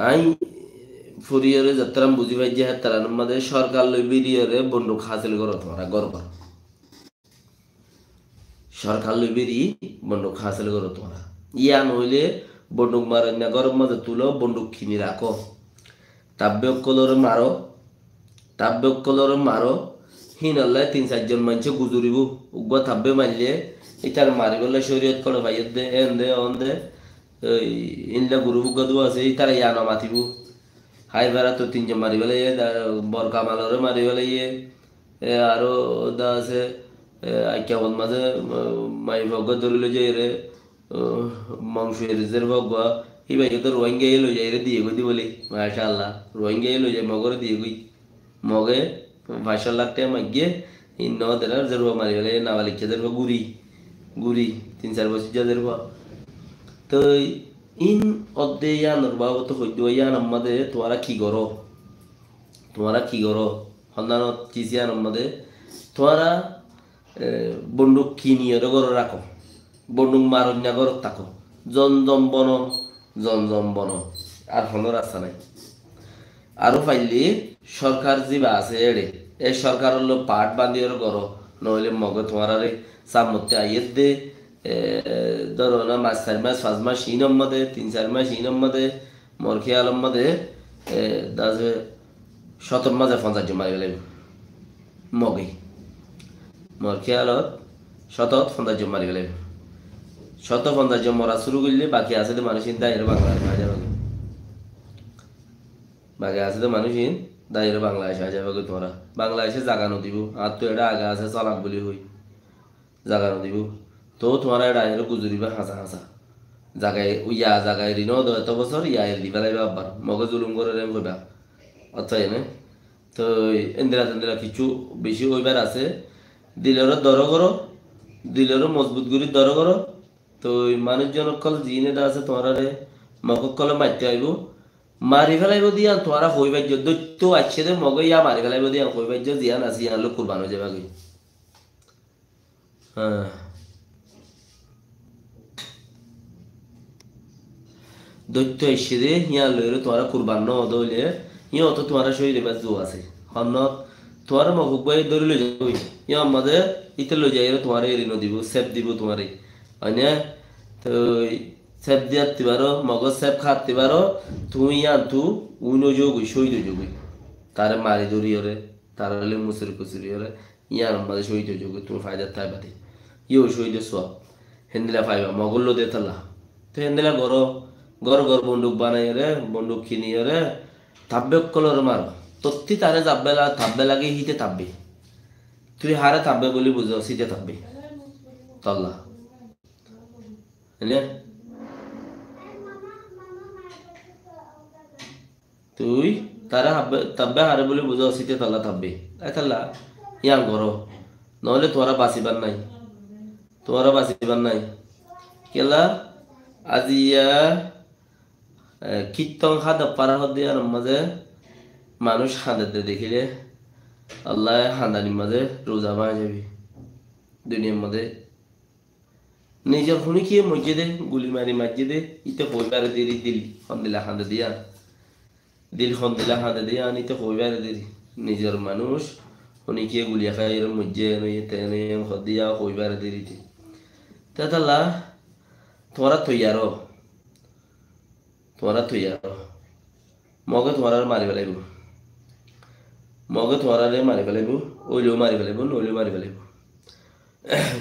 I ফুরিয়রে যাত্রাম বুঝি পাই যে তারা আমাদের সরকার লই বেরিয়ে বন্দুক হাসিল করো তোমরা গর্ব সরকার লই বেরি বন্দুক হাসিল করো তোমরা ইয়া নইলে বন্দুক মারেন না গরম মাঝে তুলো বন্দুক কিনি রাখো তাব্যকলর মারো হিনাল্লাই 3-4 জন মানুষ গুজুরিব উগ্র থাব্বে মারলে ইতার মারি বলে শরীয়ত করে ভাই দে N they on they in-law গুরু বুগদু আছে ইতার ইয়ানা মাতিব হাই বেড়া তো 3 জন মারি বলে বর কামালরে মারি বলে আরো দা আছে কেমন মাঝে মাই ভগ ধরিল যে রে মাংস এর ভগবা এই ভাই তো রোহিঙ্গা এলো যাই রে দিয়ে গই বলি মাশাআল্লাহ রোহিঙ্গা এলো যাই মগরে দিয়ে গই মগে 5 লাখ টাকা মাগিয়ে ইন নদের জরুয়া মারি বলে নাবালিকদের গুড়ি 3-4 বছর যাদের তো ইন অদ্দে ইয়ানোর বাবু তো হইতো ইয়ান আমাদের তোমরা কি করো সন্ধানত চিজিয়ান আমাদের তোমরা বন্দুক কিনিয়ে ঘরে রাখো বন্দুক মারণ্যা ঘর থাকো জমজম বন আর কোনো রাস্তা নাই আরো পাইলে সরকার যা আছে এড়ে এই সরকার হলো পাট বান্ধিয়ে করো নইলে মগে তোমার সামতে আইয়ে দে ধরো না 4 মাস 5 মাস ইনম মধ্যে 3-4 মাস ইনম মধ্যে মোর খেয়ালম মধ্যে দাজে 17 মাসে 50 জন মারি গেলে মগে মোর খেয়ালত 50 জন মারি গেলে 50 জন মরা শুরু করলে বাকি আছে তো মানুষ দায়ের বাংলাদেশ আ যাবে বাকি আছে তো মানুষ দায়ের বাংলাদেশ আ যাবে তোমরা বাংলাদেশে জাগানো দিব আর তো এটা আগে আছে চালাক বলি হই জাগানো দিব তো তোমার এটা গুজুরিবা হাসা জাগায় ঋণ এত বছর এলি পেলাইবা আব্বার মগে জুলুম করে কইবা অর্থাৎ এনে তো এন্দিরা কিছু বেশি হইবার আছে দিলেরও দর করো দিলেরও মজবুত করি দর করো তো মানুষজন কল জিনেটা আছে তোমার মগক কলে মারতে আইব মারি ফেলাইব দিয়া তোমারা হইবাজ্য দৈত্য আছে দে মগে ইয়া মারি ফেলাইব দিয়া হইবাজ্য জিয়ান আছে ইয়ান লোক কুরবান হয়ে যাবে হ্যাঁ দৈত্য এসে দে হিয়া লইরে তোমারা কুরবান ন দইলে হিয়া তো তোমারা শরীরে বা জো আছে হন্নত তোমার মগক বই ধরে লই যাবই ইয়া আমাদের ইতে লই যাই তোমার ঋণ দিব সেপ দিব তোমারে হয় তো সেপ দিতে পারো মগজ সেপ খাতে পারো তুমি আনতু উইনো যোগই শহীদ যোগই তার মারি দরিয়রে তার হলে মুসুরি কুসুরি হলে ইয়ার আমাদের শহীদ যোগই তুমি ফায়দা থাই পাতি ইও শহীদ সব হেন্দিলা ফাইবা মগল্লো দে তালা তো হেন্দিলা গর বন্দুক বানাই রে বন্দুক কিনিয়ে রে থাব্বে কলর মারো তত্তি তারে থাব্বে লাগে হিতে থাকবে তুই হারে থাকবে বলি বুঝো সিটে থাকবে তল্লা তুই তারা থাকবে হারে বলি বুঝো সিটে তল্লা থাকবে তাই তাল্লা ইয়াং করো নহলে তোরা বাঁচিবার নাই কেলা আজিয়া কীর্তন খাদা পারা হদিয়ার মাঝে মানুষ হাঁদাতে দেখিলে আল্লাহ হাঁদানির মাঝে রোজা বাঁধা যাবি দুনিয়ার মধ্যে নিজের শুনি কি মসজিদে গুলি মারি দে ইতে হইবারে দিল হন্দিলা হাঁদে দিয়া আনিতে হইবারে দিলি নিজের মানুষ শুনি কি গুলিয়া খাই এর মসজিদে দিয়া হইবারে দিলি তাহলে তোরা থইয়ার মগে তোমার মারি পেলাইব ওইলেও মারি পেলাইব নইলেও মারি পেলাইব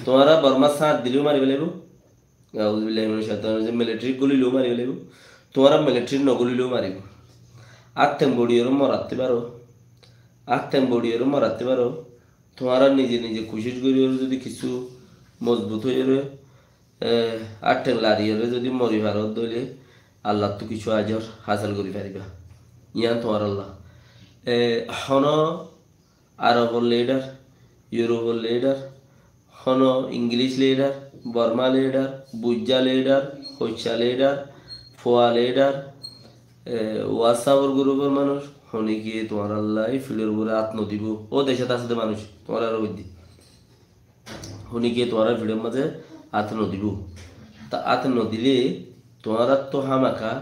তোমারা বর্মা সাথ দিলেও মারি পেলাইব মিলিটারি গলিলেও মারি পেলাইব তোমারা মিলিটারি নগলিলেও মারিব আত্মেম বড়িয়েরও মরাতে পারো তোমারা নিজে খুশি করি যদি কিছু মজবুত হয়ে আটটেন লারিয়ে যদি মরি ভারত দইলে আল্লাহ তো কিছু আজর হাসিল করি পারিবা ইয়ান তোমার আল্লাহ হন আরবর লিডার ইউরোপর লিডার হন ইংলিশ লিডার বর্মা লিডার বুজ্জা লিডার হৈসা লিডার ফোয়া লিডার হোয়াটসঅ্যাপর গ্রুপের মানুষ হনি গিয়ে তোমার আল্লাহ ফিলের উপরে আত্ম দিব ও দেশে আছে মানুষ তোমার আরো বুদ্ধি হনি গিয়ে তোমার ভিড়ের মাঝে আত্ম দিব তা আত্ম দিলে তোমার তো হামাখা